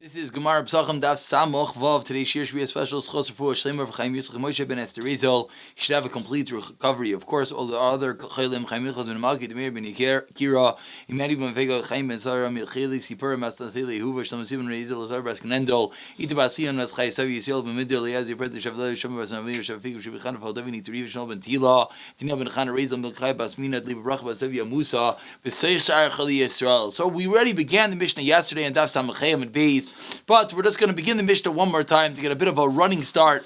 This is Gemara Pesachim Daf Samoch Vav. Today's shir should be a special schos for Shleimer for Chaim Yitzchak Moshe ben Esther Rizal. He should have a complete recovery. Of course, all the other Chaylim Chaim Yitzchak ben Malki Demir ben Kira Imani ben Vega Chaim ben Sarah Milchili Sipur Mastathili Huva Shlomo Simon Rizal Lazar Bas Knendel Ita Basian Mas Chai Savi Yisrael ben Midil Yazir Pret Shavle Shlomo Bas Navi Shavik Shibichan Faldavini Tariv Shlomo ben Tila Tina ben Chana Rizal ben Chai Bas Mina Liv Brach Bas Savi Musa B'Seich Shar Chali Yisrael. So we already began the Mishnah yesterday in Daf Samachayim and Beis, but we're just going to begin the Mishnah one more time to get a bit of a running start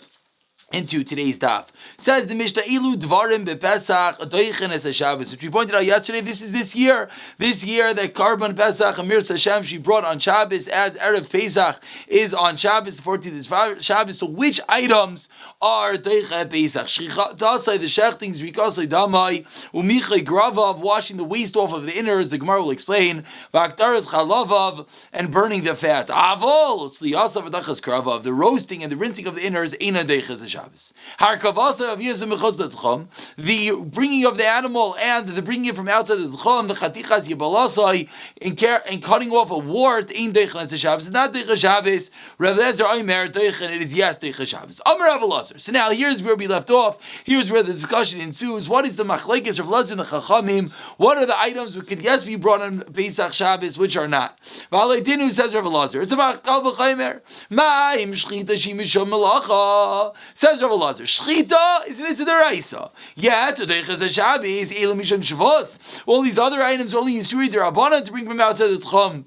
into today's daf. Says the Mishnah, Ilu Dvarim bePesach Doichen es Shabbos, which we pointed out yesterday. This is this year that Karban Pesach Amir Hashem she brought on Shabbos, as Erev Pesach is on Shabbos, the 14th is Shabbos. So which items are Doichen Pesach? Shrichatasai the Shechtings, Rikasai Damai, Umichai Gravav, washing the waste off of the innards. The Gemara will explain. Vaktaras Chalavav, and burning the fat. Avol Sliyasav Adachas Gravav, the roasting and the rinsing of the innards. Eina Doichen Shabbos. The bringing of the animal and the bringing it from outside the zchon, the chatichas yibalasai, and cutting off a wart in deichen as Shabbos. It's not deichen Shabbos. Rav Lezer Omer deichen. It is yes deichen Shabbos. Amar Rav Lezer. So now here's where we left off. Here's where the discussion ensues. What is the machlekes Rav Lezer and the Chachamim? What are the items which could yes be brought on Pesach Shabbos, which are not? V'aleidinu says Rav Lezer. It's about kal v'chaymer. Ma'im shchita shimishom melacha. Says Rav Elazar, Shchita is an Isidaraisa. Yet, Todeiches Shabbos, Elam Misham Shavos. All these other items are only in Suri Derabbanan to bring from outside the Tzcham.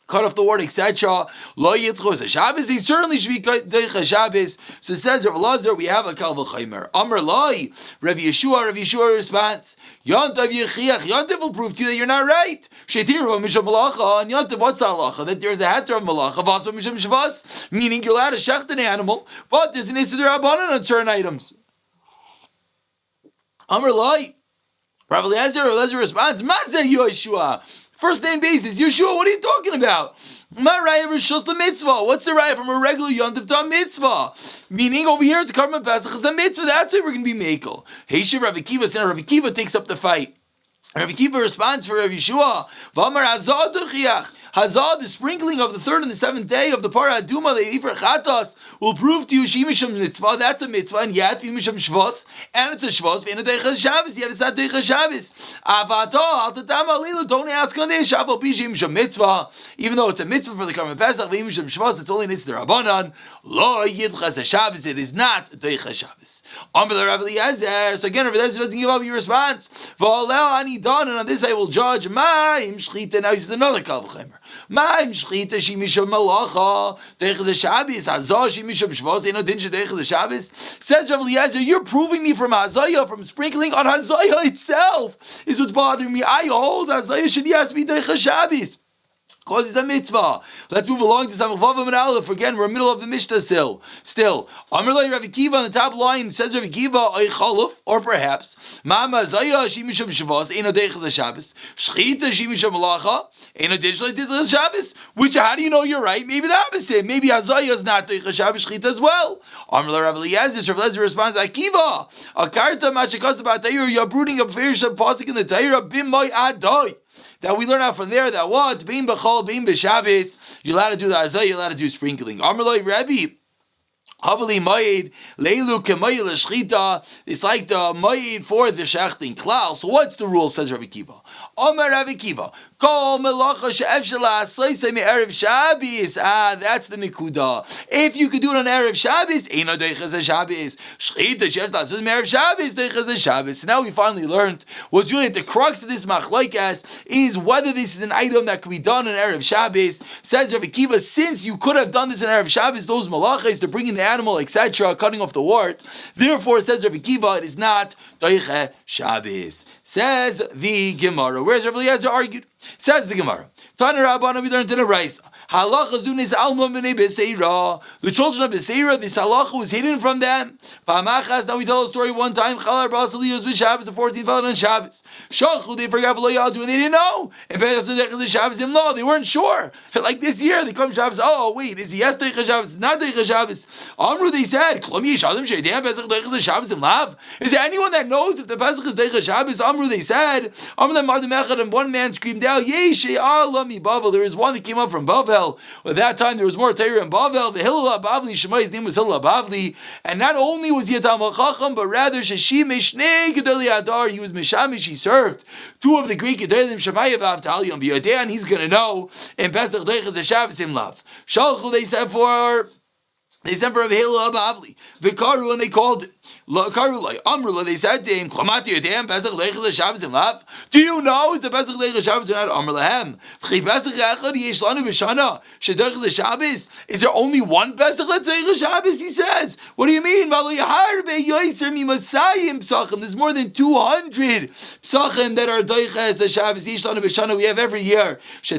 Cut off the word, etc. Lo yitzchos Shabbos. He certainly should be deicha Shabbos. So it says Rav Elazar, we have a kal v'chaymer. Amar Loi, Rav Yeshua responds, Yontav Yechiach. Yontav will prove to you that you're not right. Shetiru Misham Malacha. And Yontav, what's the halacha? That there's a heter of Malacha, Vaso Misham Shavas, meaning you're allowed to shecht an animal, but there's an Isidar Abanan on certain items. Amar Loi, Rav Elazar responds, Mazeh Yeshua. First name basis, Yeshua, what are you talking about? My raya rishus the mitzvah. What's the raya from a regular yontif to a mitzvah? Meaning over here, it's Karban Pesach is a mitzvah. That's why we're going to be mekel. Heishav Rav Akiva, so Rav Akiva takes up the fight. Rav Akiva responds for Rav Yeshua. V'amar hazah tuchiach. Hazah, the sprinkling of the third and the seventh day of the Parah Aduma, the Ifra Chatas, will prove to you Shimisham mitzvah. That's a mitzvah, and yet V'imisham shvos, and it's a shvos. V'ina deichas Shabbos, yet it's not deichas Shabbos. Avato al tatama lilu. Don't ask on this. Shabbos b'shimisham mitzvah, even though it's a mitzvah for the Karban Pesach. V'imisham shvos, it's only an Itzder Rabbanan. Lo yidchas Shabbos. It is not deichas Shabbos. Amar Rav Eliezer. So again, Rav Eliezer doesn't give up your response. V'aleo ani don, and on this I will judge. Ma'im shchita. Now he says another kal v'chaymer. Ma'im shchita shimisham malacha deichas Shabbos. Hazah shimisham shvos. Ain't no din deichas Shabbos. Says Rav Eliezer, you're proving me from Hazaya, from sprinkling on Hazaya itself is what's bothering me. I hold Hazaya should yes be deichas Shabbos. Because it's a mitzvah. Let's move along to Samach Vav and Aleph. Again, we're in the middle of the Mishnah still. Amar Loi Rav Akiva on the top line says Rav Akiva oy chaluf, or perhaps Mama Zaya Shimisham Shavos Eino Deichas Shabbos Shchita Shimisham Malacha Eino Deichas Shabbos. Which how do you know you're right? Maybe the opposite. Maybe Hazaya is not Deichas Shabbos Shchita as well. Amar Loi Rav Eliezer. Rav Eliezer responds, Akiva Akarta Mashikas about Taira. You're brooding up Firish Pasuk in the Taira Bimay Adoi. That we learn out from there that what? Being b'chol, being b'Shabbos, you're allowed to do the azah, you're allowed to do sprinkling. Amalei Rebbe, Havali Mayid, Leilu Kemayil Shchita. It's like the Mayid for the shechting klal. So what's the rule? Says Rav Akiva. Amar Rav Akiva. Kol melacha she'ef shela asleisei me'erev Shabbos. That's the nekuda. If you could do it on erev Shabbos, eino deichas Shabbos. Shchita she'ef shela asleisei me'erev Shabbos deichas Shabbos. So now we finally learned what's really at the crux of this machlokes is whether this is an item that could be done on erev Shabbos. Says Rav Akiva, since you could have done this on erev Shabbos, those malachas to bring in the animal, etc., cutting off the wart. Therefore, says Rav Akiva, it is not deichas Shabbos. Says the Gemara. Where's Rav Eliezer argued? Says the Gemara. Tana Rabbana, we learned in a Raisa. Halacha zunis alma b'nei Beseira. The children of Beseira, this halacha was hidden from them. Pa'amachas, now we tell a story one time. Chalar b'asaliyos b'Shabbos, the 14th fell on Shabbos. Shachu, they forgot v'lo yadu, and they didn't know. And Pesach Shabbos im lo, they weren't sure. Like this year, they come Shabbos. Oh wait, is it yes deichas Shabbos? Not deichas Shabbos. Amru, they said, Klom yishadim she'edem Pesach deichas Shabbos im lav. Is there anyone that knows if the Pesach is deichas Shabbos? Amru, they said. Amru, and one man screamed out, Yeshe Allah mi Bavel. There is one that came up from Bavel. Bavel. At that time, there was more Torah in Bavel. The Hillel Bavli, Shemai's name was Hillel Bavli, and not only was he a Talmid Chacham, but rather Sheshimish Shnei Gedolei Adar. He was Mishamish. He served two of the Greek Gedolim Shemaya V'Avtalion V'Yodei, and he's going to know in Pesach Deichas Shabbos him love. Shalchu, they sent for Rabbi Hillel Bavli. V'karu, and they called it. Amrula, they said to him, do you know is the Pesach Leichel Shabbos or not? Amrulahem. Is there only one Pesach Leichel Shabbos? He says. What do you mean? There's more than 200 Pesachim that are Deichas Shabbos. We have every year. So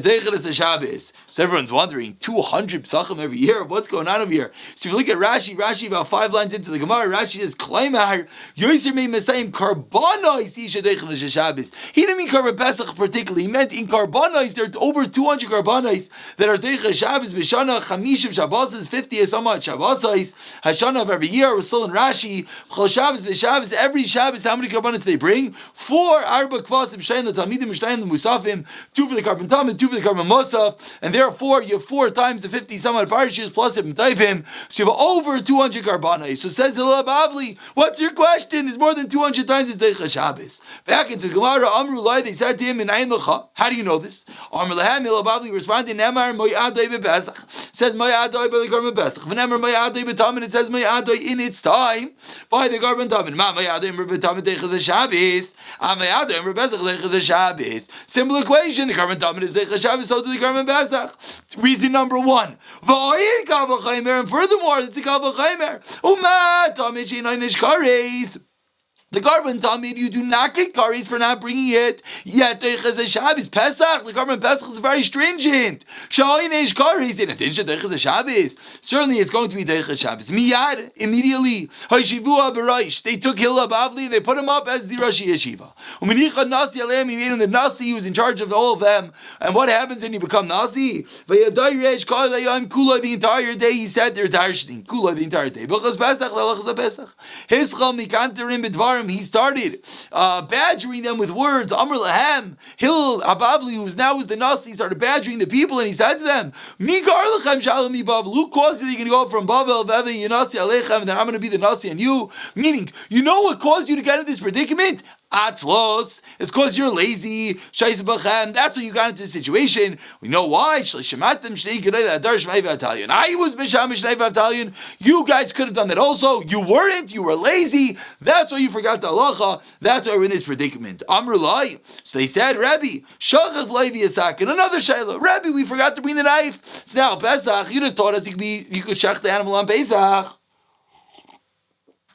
everyone's wondering, 200 Pesachim every year? What's going on over here? So if you look at Rashi about 5 lines into the Gemara, Rashi says, Klaimar, Yoser me Mesayim Karbonos Isha Deichel Shabbos. He didn't mean Karban Pesach particularly. He meant in Karbonos, there are over 200 Karbonos that are Deichel Shabbos, B'Shana, Chamishim Shabbos, 50 or somewhat Shabbos, Hashana of every year. We're still in Rashi. Chol Shabbos, B'Shabbos, every Shabbos, how many Karbonos they bring? 4, Arba Kvasim, Shayin, the Talmidim, Shayin, the Musafim, 2 for the Karban Tamid, 2 for the Karban Musaf, and therefore you have 4 times the 50 somewhat parashas plus Ibn Taivim, so you have over 200 Karbonos. So says the Bavli, what's your question? There's more than 200 times it's Deichel Shabbos. Back into the Gemara, Amru Lai, they said to him, how do you know this? Amru Lahem, Bavli responded, Nemar Moyadoi Bepesach, says Moyadoi by the Karban Pesach. V'nemar Moyadoi B'Tamid, it says Moyadoi in its time by the Karban Tamid. Ma Moyadoi B'Tamid Deichel Shabbos, Moyadoi B'Pesach Deichel Shabbos. Simple equation, the Karban Tamid is Deichel Shabbos, so do the Karban Pesach. Reason number 1. And furthermore, it's a Kavach Chaimer. The Karban Tamid, you do not get kares for not bringing it. Yet Deichas Shabbos Pesach, the Karban Pesach is very stringent. Sha'inish kares in addition to Deichas Shabbos. Certainly, it's going to be Deichas Shabbos. Miyad, immediately. Haishivua B'Rosh. They took Hillel Bavli. They put him up as the Rosh Yeshiva. Umenicha Nasi Aleim. He made him the Nasi. He was in charge of all of them. And what happens when you become Nasi? V'yadayresh Kalayim Kula the entire day. He said they're darshaning Kula the entire day. B'chas Pesach le'lachas Pesach. Hischal mikanterim b'dvar. He started badgering them with words. Amr Lahem, Hillel Abavli, who now was the Nasi, started badgering the people, and he said to them, Mi kar lechem shalom mi Bavel. Who caused you? You're going to go from Bavel, Veve, Yinasi Alechem, and then I'm going to be the Nasi on you. Meaning, you know what caused you to get into this predicament? Atzlos. It's because you're lazy. Shais b'chem. That's why you got into this situation. We know why. I was mishamish shnei v'avtalion. You guys could have done that also. You weren't. You were lazy. That's why you forgot the halacha. That's why we're in this predicament. Amrulai. So they said, Rabbi, shachach v'lei v'yasak. And another shayla. Rabbi, we forgot to bring the knife. So now Pesach, you just taught us you could shach the animal on Pesach.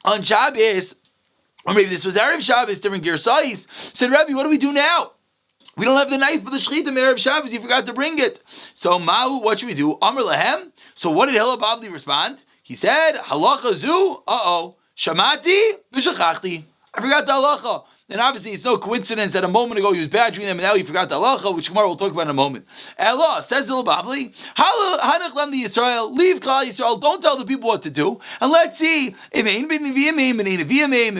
On Shabbos. Or maybe this was Erev Shabbos, different Gersais. Said, Rabbi, what do we do now? We don't have the knife for the Shechita Erev Shabbos. You forgot to bring it. So, Ma'u, what should we do? Amr Lahem. So, what did Hillel Bavli respond? He said, Halacha zu, Shamati, v'shachachti. I forgot the halacha. And obviously, it's no coincidence that a moment ago he was badgering them, and now he forgot the halacha, which Gemara will talk about in a moment. Allah says Hillel Bavli, Hanach lem the Yisrael, leave Klal Yisrael, don't tell the people what to do, and let's see if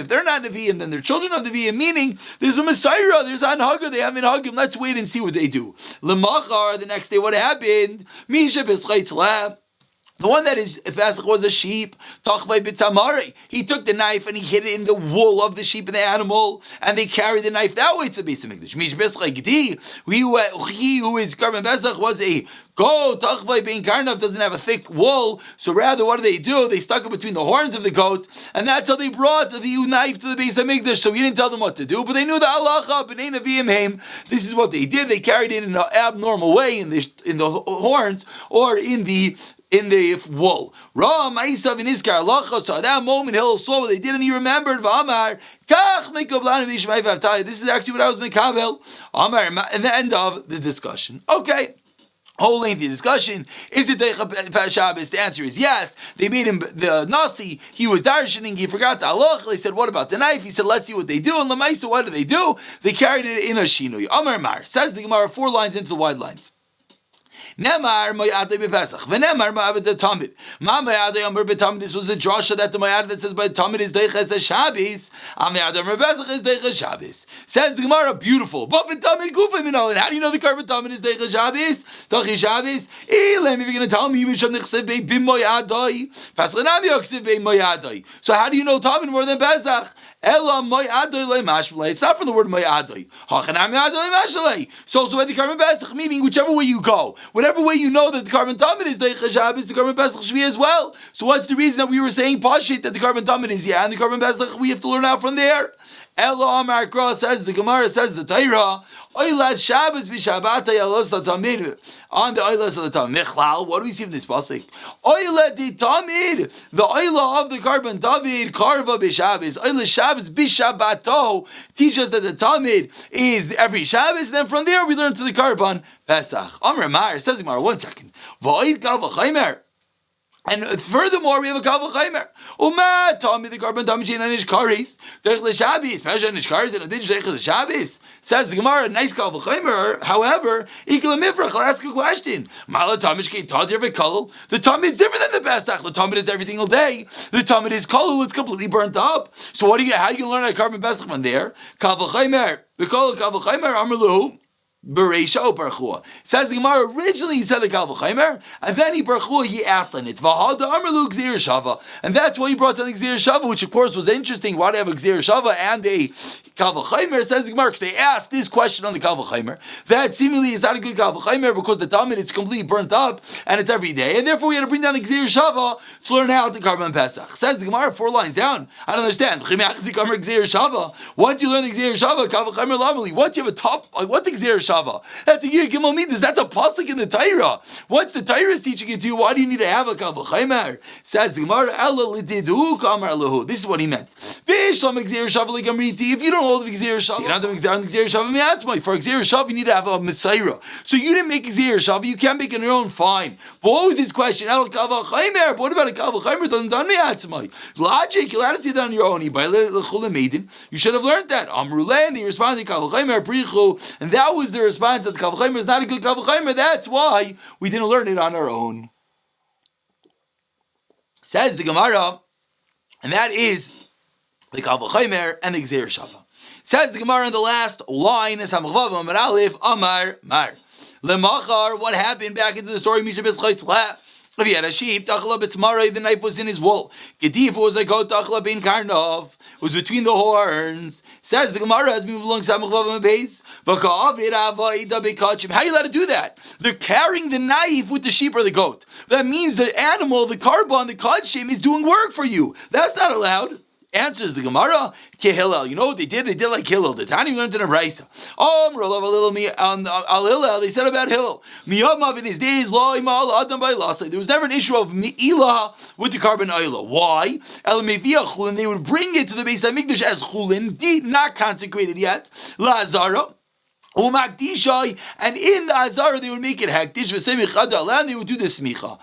they're not Nevi'im, then they're children of Nevi'im, meaning there's a Messiah, there's Anhaga, they have Minhagim, let's wait and see what they do. Lemachar, the next day, what happened? Misha b'schayt lab. The one that is Pesach was a sheep. He took the knife and he hid it in the wool of the sheep and the animal, and they carried the knife that way to the Beis Hamikdash. He who is Karban Pesach was a goat. Bein Karnav doesn't have a thick wool, so rather what do? They stuck it between the horns of the goat, and that's how they brought the knife to the Beis Hamikdash. So we didn't tell them what to do, but they knew the halacha. B'nei Nevi'im heim. This is what they did. They carried it in an abnormal way in the horns or in the wool. So at that moment, Hillel saw what they did, and he remembered. This is actually what I was mekabel. And the end of the discussion. Okay. Whole lengthy discussion. Is it Deichel Shabbos? The answer is yes. They made him the Nasi. He was darshaning. He forgot the halacha. They said, what about the knife? He said, let's see what they do. And Lamaisa, what do? They carried it in a shinui. Amar Mar. Says the Gemara 4 lines into the wide lines. Nemar Moyadai bePesach. V'nemar Mo'avad Tamid. Ma Moyadai Amr beTamid. This was the drasha that the Moyad that says by Tamid is Deiches Shabbos. Moyadai Amr bePesach is Deiches Shabbos. Says the Gemara, beautiful. But v'Tamid Gufa Minolin. How do you know the carbon Tamid is Deiches Shabbos? Deiches Shabbos. Elam, if you're going to tell me you should Nechsev Bei Bim Moyadai. Pesach Nami Yochsev Bei Moyadai. So how do you know Tamid more than Pesach? It's not from the word Moyadai. So also at the carbon Pesach, meaning whichever way you go, whatever way you know that the carbon Tamid is Deiches Shabbos, the carbon Pesach should be as well. So what's the reason that we were saying Pashit that the carbon Tamid is and the carbon Pesach we have to learn out from there? Elo Amar Kra says the Gemara says the Torah Oilas Shabbos b'Shabbatay Oilas Tamid on the Oilas of the Tamid. Michlal, what do we see from this pasuk? Oila the Tamid, the Oila of the carbon David Karva b'Shabbos. Oilas Shabbos b'Shabbato teach us that the Tamid is every Shabbos. Then from there we learn to the carbon Pesach. Amar Mar says the Gemara. 1 second. V'Oid Kal v'Chaymer. And furthermore, we have a Kal v'Chaymer. Uma Tami the carbon Tami Shein Anish Karis. Derech l'Shabbos. Pesha Anish Karis and Adin Derech l'Shabbos. Says the Gemara, nice Kal v'Chaymer. However, Ikla Mifrach. I'll ask a question. Mala Tamish Kei Tadir v'Kolul. The Tamid is different than the Pesach. The Tamid is every single day. The Tamid is Kolul. It's completely burnt up. So what do you? How you learn a carbon Pesach from there? Kal v'Chaymer. The Kolul Kal v'Chaymer Amar Lahu. Bereisha o Barchua. Says the Gemara, originally he said a Kal v'Chaymer, and then he Barchua, he asked on it. V'hada Amarlu Gzir Shava. And that's why he brought down the Gzir Shava, which of course was interesting. Why do they have a Gzir Shava and a Kal v'Chaymer? Says the Gemara, because they asked this question on the Kal v'Chaymer, that seemingly is not a good Kal v'Chaymer because the Talmud is completely burnt up, and it's every day. And therefore we had to bring down the Gzir Shava to learn how to carbon Pesach. Says the Gemara, 4 lines down. I don't understand. Once you learn the Gzir Shava, Kal v'Chaymer Lamali, once you have a top, like what the Gzir Shava? That's a Yir Gimel Midas. That's a pasuk in the Torah. What's the Torah teaching it to you? Why do you need to have a Kal v'Chaymer? Says the Gemara, this is what he meant. If you don't hold the Gzir Shav, you don't have the Gzir Shav. For Gzir Shav, you need to have a Messiah. So you didn't make Gzir Shav. You can't make it on your own. Fine. But what was his question? Kal v'Chaymer. What about a Kal v'Chaymer? Doesn't done me. Logic. You'll have to see that on your own. You should have learned that. Amruleh, and he responded Kal v'Chaymer Prichu, and that was the response that the Kal v'Chaymer is not a good Kal v'Chaymer. That's why we didn't learn it on our own. Says the Gemara, and that is the Kal v'Chaymer and the Gzir Shava. Says the Gemara in the last line is Hamachvav Amar Aleph Amar Mar. Lemachar, what happened back into the story? Misha B'Schaytzla. If he had a sheep, the knife was in his wool. Gedif was like Tachla bin Karnov. It was between the horns. Says the Gemara as we move along Samachvav base. How are you allowed to do that? They're carrying the knife with the sheep or the goat. That means the animal, the carbon, the kodshim is doing work for you. That's not allowed. Answers the Gemara, Hillel. You know what they did? They did like Hillel. The Tani went in a Raisa. They said about Hillel. In his days, there was never an issue of Mi'ilah with the carbon oila. Why? They would bring it to the Beis HaMikdash as chulin, not consecrated yet. Lazara. And in the Azara they would make it hektish, and they would do the smicha.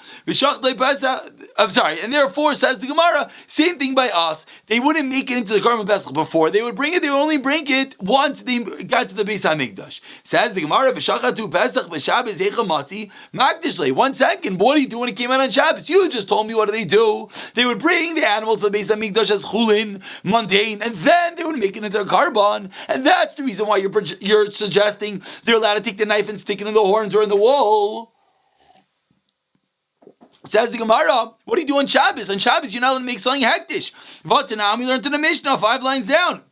I'm sorry, and therefore says the Gemara, same thing by us. They wouldn't make it into the Karban Pesach before. They would bring it. They would only bring it once they got to the Beis Hamikdash. Says the Gemara, v'shachatu Pesach v'Shabbos heicha matzi makdishlei. 1 second, what do you do when it came out on Shabbos? You just told me what do. They would bring the animal to the Beis Hamikdash as chulin, mundane, and then they would make it into a carbon. And that's the reason why you're suggesting they're allowed to take the knife and stick it in the horns or in the wall. Says the Gemara, what do you do on Shabbos? On Shabbos, you're not allowed to make something hektish. Vatanam, we learned in the Mishnah, 5 lines down.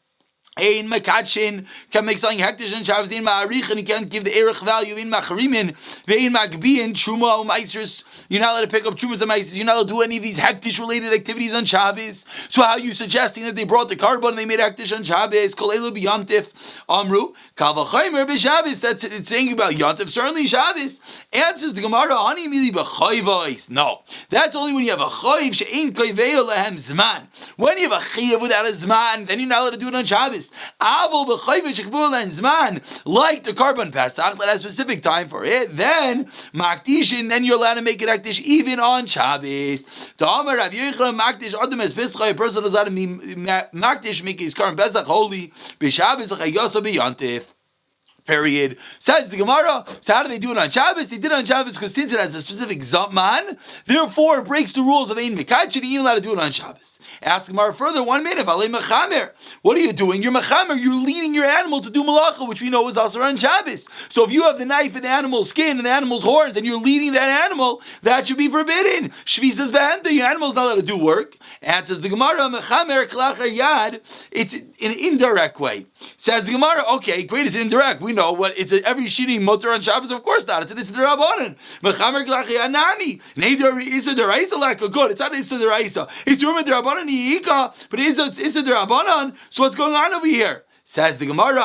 Ein makadshin can make something hektish on Shabbos. Ein ma'arich, and you can't give the erich value. Ein machrimin, ve'ein magbiin truma or meisers. You're not allowed to pick up trumas and meisers. You're not allowed to do any of these hektish related activities on Shabbos. So how are you suggesting that they brought the carbon and they made hektish on Shabbos? Kol elu b'yantif amru kal v'chaymer b'Shabbos. That's it's saying about yantif. Certainly Shabbos. Answers the Gemara. Hani mili b'chayvos. No, that's only when you have a chayv she'ein koyveo lehem zman. When you have a chayv without a zman, then you're not allowed to do it on Shabbos. Avol b'chayvish shekvul and zman, like the carbon Pesach that has specific time for it. Then makdishin, then you're allowed to make it akdish even on Shabbos. The Amar Rav Yochanan makdish adam es Pesach. A person is allowed to be makdish, make his carbon Pesach holy b'Shabbos chayoso b'yantif. Period. Says the Gemara. So how do they do it on Shabbos? They did it on Shabbos because since it has a specific Zman, therefore it breaks the rules of Ein Mekach, and you're allowed to do it on Shabbos. Ask Gemara further, 1 minute, what are you doing? You're Mechamer, you're leading your animal to do Malacha, which we know is also on Shabbos. So if you have the knife in the animal's skin and the animal's horns, and you're leading that animal, that should be forbidden. Shvi says, your animal's not allowed to do work. Answers the Gemara, Mechamer Klachar Yad, it's an indirect way. Says the Gemara, okay, great, it's indirect. We know what it's every shitting motor on Shabbos. Of course not. It's an Issa D'Rabbanan. Mechamer Klachar Yad Nami. Neider Issa D'Raisa Laka. Good. It's not Issa D'Raisa. It's Yom D'Rabbanan Yika, but it's Issa D'Rabbanan. So what's going on over here? Says the Gemara,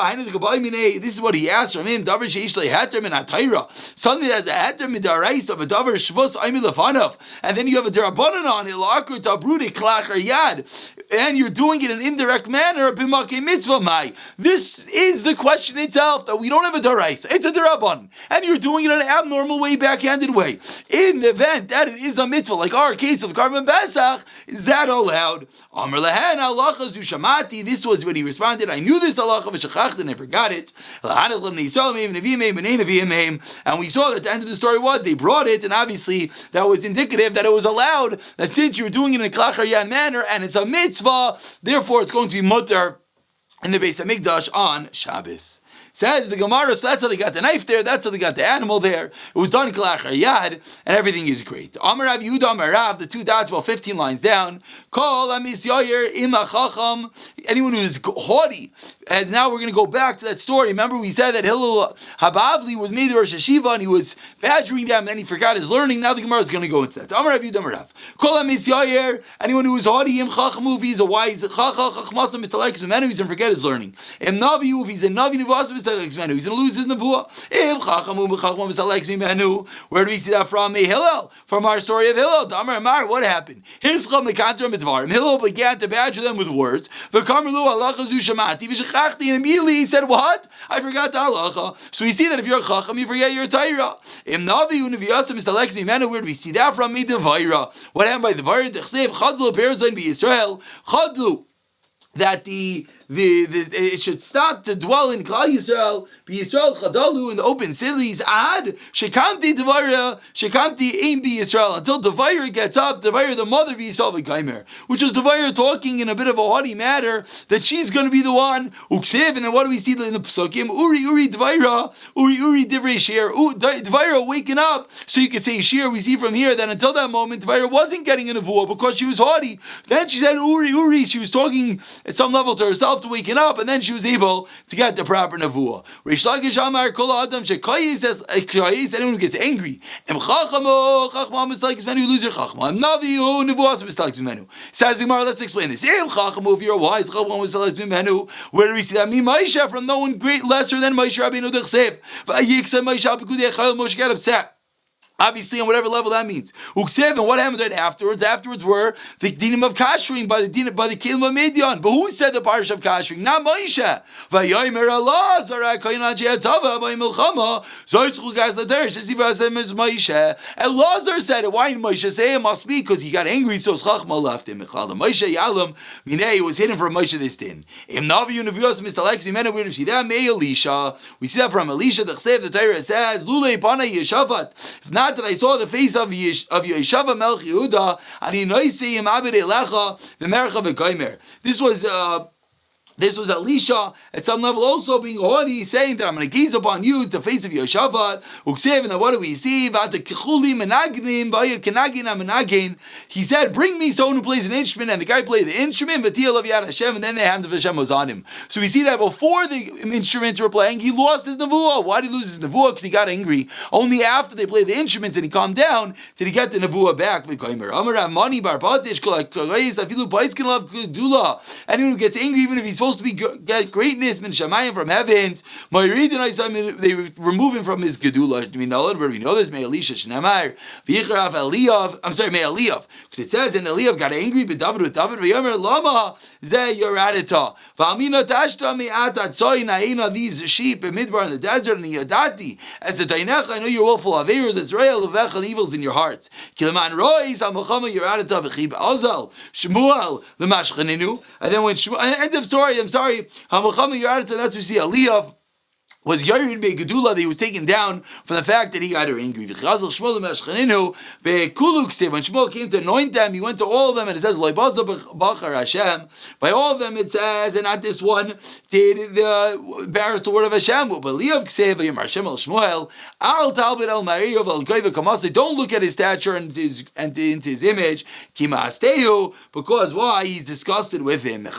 this is what he asked from him. Something that has a heter midaraisa of a davar shvus aymi lefanov, and then you have a derabanan on it, la'akur tabrudi klachar yad, and you're doing it in an indirect manner. B'makei mitzvah mai. This is the question itself, that we don't have a daraisa. It's a derabanan, and you're doing it in an abnormal way, backhanded way. In the event that it is a mitzvah, like our case of Karban Pesach, is that allowed? Amar lehen halacha zu shamati. This was when he responded. I knew this halacha v'shachachta, and I forgot it. And we saw that the end of the story was they brought it, and obviously that was indicative that it was allowed. That since you're doing it in a klachar yad manner and it's a mitzvah, therefore it's going to be mutter in the Beis Hamikdash on Shabbos. Says the Gemara, so that's how they got the knife there, that's how they got the animal there. It was done klachar yad, and everything is great. Amar Rav Yehuda Amar Rav, the two dots about 15 lines down. Kol amisyayer ima chacham, anyone who is haughty. And now we're going to go back to that story. Remember we said that Hillel Habavli was made the Rosh Hashiva, and he was badgering them, and then he forgot his learning. Now the Gemara is going to go into that. Amar Rav Yehuda Amar Rav. Kol amisyayer, anyone who is haughty, im chacham, if he's a wise chachmasam mistalekes b'menu, he's going to forget his learning. Im navi, if he's a navi nivasam, he's going to lose his nevuah. Where do we see that from? Hillel, from our story of Hillel. Damar Amar, what happened? Hillel began to badger them with words. And immediately he said, what? I forgot the halacha. So we see that if you're a chacham, you forget your Torah. Where do we see that from? What happened by the Vayra? That it should stop to dwell in Klal Yisrael, be Yisrael Chadalu in the open cities, ad shekamti Devara, shekamti Ein Be Yisrael, until Devara gets up, Devara the mother be Yisrael v'Gaimer, which is Devara talking in a bit of a haughty manner that she's going to be the one Uksev. And then what do we see in the Pesukim? Uri Devara, Uri Divrei Shir, Devara waking up, so you can say Shir. We see from here that until that moment Devara wasn't getting a nevuah because she was haughty. Then she said Uri, she was talking at some level to herself to waking up, and then she was able to get the proper nevuah. Rish Lakish Amar Kol Adam Shekayis says anyone who gets angry. Em Chachamo Chachma Mistakes Menu, lose your Chachma. Em Navi Nevuah Mistakes Menu. Says the Gemara, let's explain this. Em Chachamo, if you're wise, Chachma Mistakes Menu. Where do we see that? Me Moshe, from no one great lesser than Moshe Rabbeinu Dechsev. Vayiksa Moshe Apikudei Chayil. Moshe got upset. Obviously, on whatever level that means. Uksev, and what happened right afterwards? Afterwards were the dinim of kashering by the Kelim of Midian. But who said the parish of kashering? Not Moshe. Vayomer Allah, Zara Koyna Jetzava, by Milchama, Zoitzchu Gazlaterish, Moshe. And Lazar said it. Why did Moshe say it? Must be because he got angry, so Chachma left him. Moshe Yalam, Minei, was hidden from Moshe this din. Im Navi Univios, Mr. Lex, we see that. May Elisha. We see that from Elisha, the Chsev, the Torah says, Lule Pana Yeshavat. If not, that I saw the face of Yeshava Melch Yehuda, and he noisei him abed elecha v'mercha v'goymer. This was Elisha at some level also being haughty, saying that I'm going to gaze upon you, the face of Yeshua. And what do we see? He said, bring me someone who plays an instrument, and the guy played the instrument, and then the hand of Hashem was on him. So we see that before the instruments were playing, he lost his nevuah. Why did he lose his nevuah? Because he got angry. Only after they played the instruments and he calmed down did he get the nevuah back. Anyone who gets angry, even if he's supposed to be get greatness min shamayim from heavens, they remove him from his gedula. Do we know it? Where do we know this? May Elisha Shnamar Vichrav Eliyav. I'm sorry, May Eliyav, because it says, and Eliyav got angry with David V'yomer Lama Zeh Yoradita V'amina Tashta Me'atat Soy Naina, these sheep in Midbar in the desert, and Yadati as a Tainecha, I know you're willful Averos Israel Levechal evils in your hearts. Kilaman Rois Amachama Yoradita V'chib Azal Shmuel L'Mashchaninu. And then when Shmuel, end of story. I'm sorry. That's what we see Eliyav was Yared be Gedula that he was taken down from the fact that he got her angry. When Shmuel came to anoint them, he went to all of them, and it says, Hashem. By all of them, it says, and not this one, did the embarrass the word of Hashem. Don't look at his stature and into his image, because why? He's disgusted with him. That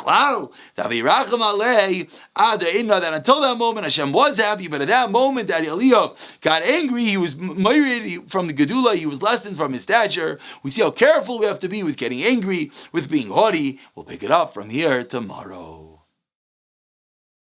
until that moment, Hashem was happy, but at that moment that Eliyav got angry, he was myriad from the Gedula, he was lessened from his stature. We see how careful we have to be with getting angry, with being haughty. We'll pick it up from here tomorrow.